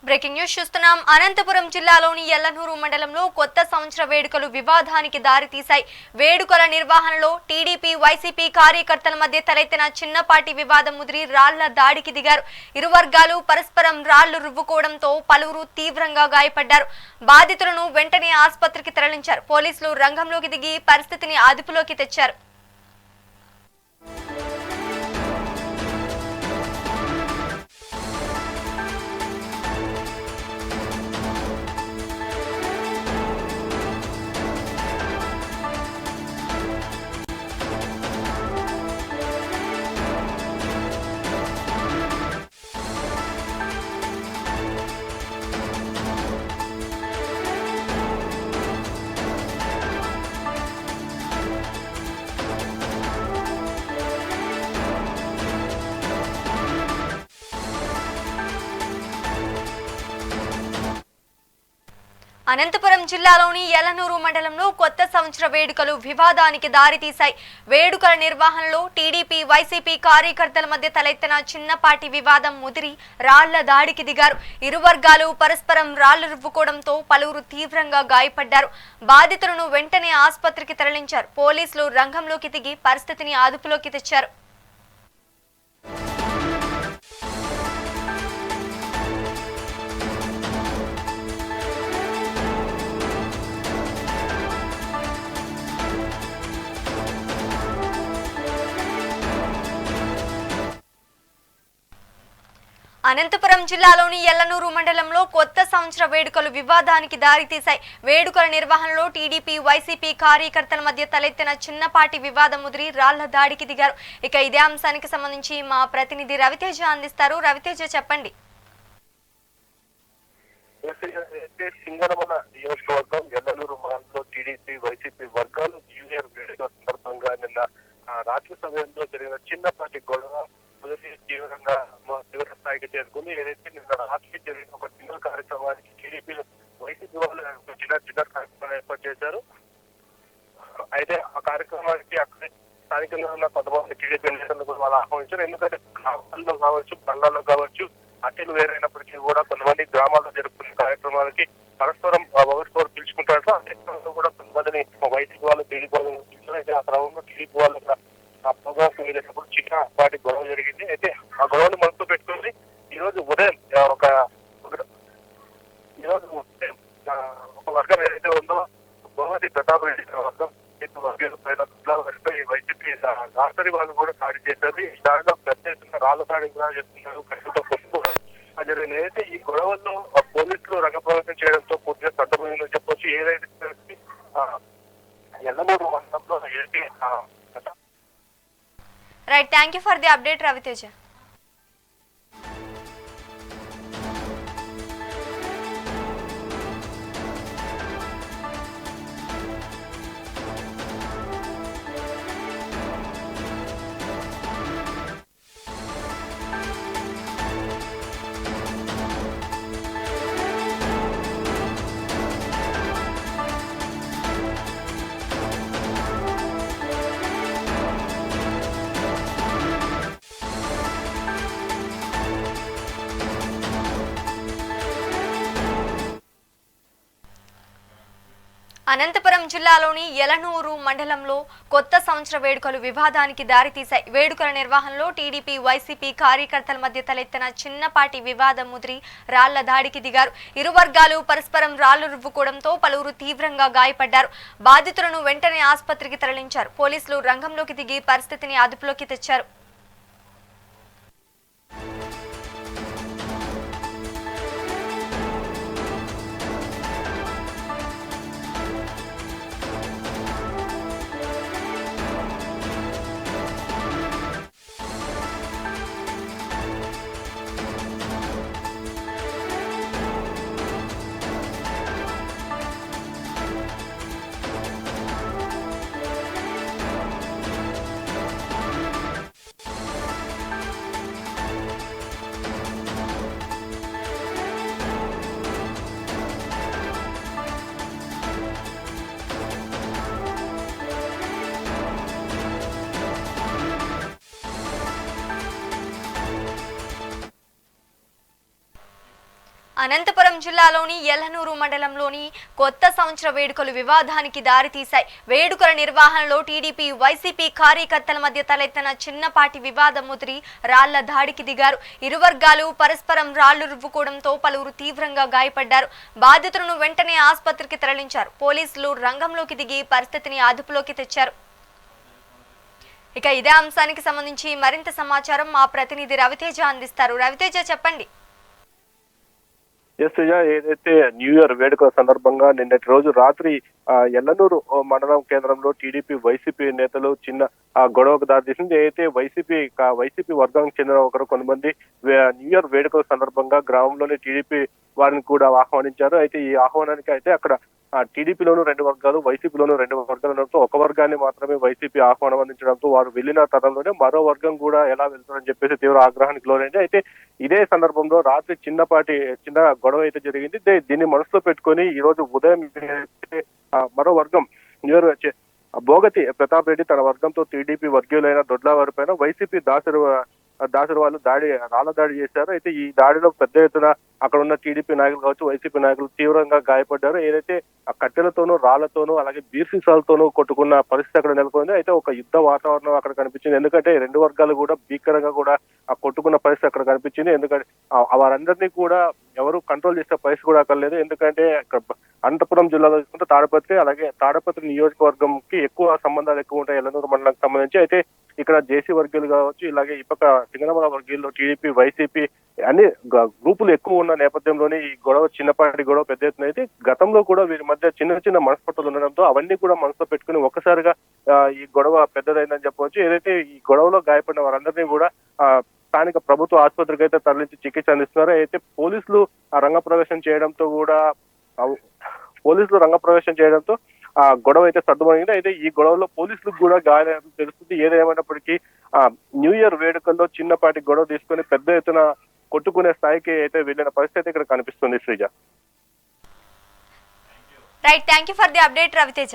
Breaking news చూస్తున్నాం. అనంతపురం జిల్లాలోని ఎల్లనూరు మండలంలో కొత్త సంవత్సర వేడుకలు వివాదానికి దారితీశాయి. వేడుకల నిర్వహణలో టీడీపీ వైసీపీ కార్యకర్తల మధ్య తలెత్తిన చిన్నపాటి వివాదం ముదిరి రాళ్ల దాడికి దిగారు. ఇరు వర్గాలు పరస్పరం రాళ్లు రువ్వుకోవడంతో పలువురు తీవ్రంగా గాయపడ్డారు. బాధితులను వెంటనే ఆసుపత్రికి తరలించారు. పోలీసులు రంగంలోకి దిగి పరిస్థితిని అదుపులోకి తెచ్చారు. అనంతపురం జిల్లాలోని ఎల్లనూరు మండలంలో కొత్త సంవత్సర వేడుకలు వివాదానికి దారితీశాయి. వేడుకల నిర్వహణలో టీడీపీ వైసీపీ కార్యకర్తల మధ్య తలెత్తిన చిన్నపాటి వివాదం ముదిరి రాళ్ల దాడికి దిగారు. ఇరు వర్గాలు పరస్పరం రాళ్లు రువ్వుకోవడంతో పలువురు తీవ్రంగా గాయపడ్డారు. బాధితులను వెంటనే ఆసుపత్రికి తరలించారు. పోలీసులు రంగంలోకి దిగి పరిస్థితిని అదుపులోకి తెచ్చారు. అనంతపురం జిల్లాలోని ఎల్లనూరు మండలంలో కొత్త సంవత్సర వేడుకలు వివాదానికి దారితీశాయి. వేడుకల నిర్వహణలో టీడీపీ వైసీపీ కార్యకర్తల మధ్య తలెత్తిన చిన్నపాటి వివాదం ముదిరి రాళ్ల దాడికి దిగారు. ఇక ఇదే అంశానికి సంబంధించి మా ప్రతినిధి రవితేజ అందిస్తారు. రవితేజ, చెప్పండి. సింగనమల నియోజకవర్గం ఎల్లనూరు మండలంలో టీడీపీ వైసీపీ వర్గాలు న్యూ ఇయర్ వేడుక సందర్భంగా నిన్న రాత్రి సమయంలో జరిగిన చిన్నపాటి గొడవ తీవ్ర స్థాయికి చేరుకుంది. ఏదైతే నిన్న రాత్రి జరిగిన ఒక డిన్నర్ కార్యక్రమానికి టీడీపీ వైసీపీ వాళ్ళు డిన్నర్ కార్యక్రమాన్ని ఏర్పాటు చేశారు. అయితే ఆ కార్యక్రమానికి అక్కడే స్థానికంగా ఉన్న కొంతమంది టీడీపీ నేతలను కూడా వాళ్ళు ఆహ్వానించారు. ఎందుకంటే గ్రామాల్లో కావచ్చు, బండ్లలో కావచ్చు, అట్టెలు వేరైనప్పటికీ కూడా కొంతమంది గ్రామాల్లో జరుపుకునే కార్యక్రమాలకి పరస్పరం ఒకరికొకరు పిలుచుకుంటారు. అదే కూడా కొంతమందిని వైసీపీ వాళ్ళు టీడీపీ వాళ్ళు పిలిచారు. అయితే ఆ క్రమంలో టీడీపీ వాళ్ళు ఆ ప్రోగ్రామ్కి వెళ్ళేటప్పుడు చిన్నపాటి గొడవ జరిగింది. అయితే ఆ గొడవను మనసులో పెట్టుకుని ఈరోజు ఉదయం ఒక వర్గం ఏదైతే ఉందో గోవతి ప్రతాప్ రెడ్డి వర్గం వైసీపీ రాష్ట్రీ వాళ్ళు కూడా దాడి చేశారు. ఈ దాడిలో పెద్ద ఎత్తున రాళ్ల దాడి కూడా చేస్తున్నారు. కట్టుతో కూడా జరిగింది. అయితే ఈ గొడవల్లో పోలీసులు రంగప్రవేశం చేయడంతో పూర్తిగా సర్దుపోయిందని చెప్పొచ్చు. ఏదైతే ఎల్లమూరు మండలంలో AP right, thank you for the update Raviteja. అనంతపురం జిల్లాలోని ఎల్లనూరు మండలంలో కొత్త సంవత్సర వేడుకలు వివాదానికి దారితీశాయి. వేడుకల నిర్వహణలో టీడీపీ వైసీపీ కార్యకర్తల మధ్య తలెత్తిన చిన్నపాటి వివాదం ముదిరి రాళ్ల దాడికి దిగారు. ఇరు వర్గాలు పరస్పరం రాళ్లు రువ్వుకోవడంతో పలువురు తీవ్రంగా గాయపడ్డారు. బాధితులను వెంటనే ఆసుపత్రికి తరలించారు. పోలీసులు రంగంలోకి దిగి పరిస్థితిని అదుపులోకి తెచ్చారు. అనంతపురం జిల్లాలోని ఎల్లనూరు మండలంలోని కొత్త సంవత్సర వేడుకలు వివాదానికి దారితీశాయి. వేడుకల నిర్వహణలో టీడీపీ వైసీపీ కార్యకర్తల మధ్య తలెత్తిన చిన్నపాటి వివాదం ముదిరి రాళ్ల దాడికి దిగారు. ఇరు వర్గాలు పరస్పరం రాళ్లు రువ్వుకోవడంతో పలువురు తీవ్రంగా గాయపడ్డారు. బాధితులను వెంటనే ఆసుపత్రికి తరలించారు. పోలీసులు రంగంలోకి దిగి పరిస్థితిని అదుపులోకి తెచ్చారు. ఇక ఇదే అంశానికి సంబంధించి మరింత సమాచారం మా ప్రతినిధి రవితేజ అందిస్తారు. రవితేజ, చెప్పండి. ఏదైతే న్యూ ఇయర్ వేడుకల సందర్భంగా నిన్నటి రోజు రాత్రి ఎల్లనూరు మండలం కేంద్రంలో టీడీపీ వైసీపీ నేతలు చిన్న గొడవకు దారితీసింది. అయితే వైసీపీ వర్గానికి చెందిన కొంతమంది న్యూ ఇయర్ వేడుకల సందర్భంగా గ్రామంలోని టీడీపీ వారిని కూడా ఆహ్వానించారు. అయితే ఈ ఆహ్వానానికి అయితే అక్కడ టీడీపీలోనూ 2 వర్గాలు, వైసీపీలోనూ 2 వర్గాలు ఉండడంతో ఒక వర్గాన్ని మాత్రమే వైసీపీ ఆహ్వానం అందించడంతో వారు వెళ్లిన తరంలోనే మరో వర్గం కూడా ఎలా వెళ్తారని చెప్పేసి తీవ్ర ఆగ్రహానికి లోనైంది. అయితే ఇదే సందర్భంలో రాత్రి చిన్న గొడవ అయితే జరిగింది. దీన్ని మనసులో పెట్టుకొని ఈ రోజు ఉదయం మరో వర్గం భోగతి ప్రతాప్ రెడ్డి తన వర్గంతో టీడీపీ వర్గీయులైన దొడ్ల వారి పైన వైసీపీ దాసరి వాళ్ళు రాళ్ల దాడి చేశారు. అయితే ఈ దాడిలో పెద్ద ఎత్తున అక్కడ ఉన్న టీడీపీ నాయకులు కావచ్చు, వైసీపీ నాయకులు తీవ్రంగా గాయపడ్డారు. ఏదైతే ఆ కట్టెలతోనూ రాళ్లతోనూ అలాగే బీర్ సీసాలతోనూ కొట్టుకున్న పరిస్థితి అక్కడ నెలకొంది. అయితే ఒక యుద్ధ వాతావరణం అక్కడ కనిపించింది. ఎందుకంటే 2 వర్గాలు కూడా భీకరంగా కూడా కొట్టుకున్న పరిస్థితి అక్కడ కనిపించింది. ఎందుకంటే వారందరినీ కూడా ఎవరు కంట్రోల్ చేసే పరిస్థితి కూడా అక్కడ లేదు. ఎందుకంటే అనంతపురం జిల్లాలో చూసుకుంటే తాడపత్రి నియోజకవర్గంకి సంబంధాలు ఎక్కువ ఉంటాయి ఎల్లనూరు మండలానికి సంబంధించి. అయితే ఇక్కడ జేసీ వర్గీయులు కావచ్చు, ఇలాగే ఈ పక్క సింగనమల వర్గీయుల్లో టీడీపీ వైసీపీ అన్ని గ్రూపులు ఎక్కువ ఉన్న నేపథ్యంలోనే ఈ చిన్నపాటి గొడవ పెద్ద ఎత్తున అయితే గతంలో కూడా వీరి మధ్య చిన్న మనస్పర్ధలు ఉండడంతో అవన్నీ కూడా మనసులో పెట్టుకుని ఒక్కసారిగా ఈ గొడవ పెద్దదైందని చెప్పవచ్చు. ఏదైతే ఈ గొడవలో గాయపడిన వారందరినీ కూడా స్థానిక ప్రభుత్వ ఆసుపత్రికి అయితే తరలించి చికిత్స అందిస్తున్నారు. అయితే పోలీసులు రంగప్రవేశం చేయడంతో ఆ గొడవ అయితే సర్దుమణింది. అయితే ఈ గొడవలో పోలీసులకు కూడా గాయాలు తెలుస్తుంది. ఏదేమైనప్పటికీ న్యూ ఇయర్ వేడుకల్లో చిన్నపాటి గొడవ తీసుకొని పెద్ద ఎత్తున కొట్టుకునే స్థాయికి అయితే వెళ్ళిన పరిస్థితి ఇక్కడ కనిపిస్తుంది. Sreeja, right, thank you for the update Raviteja.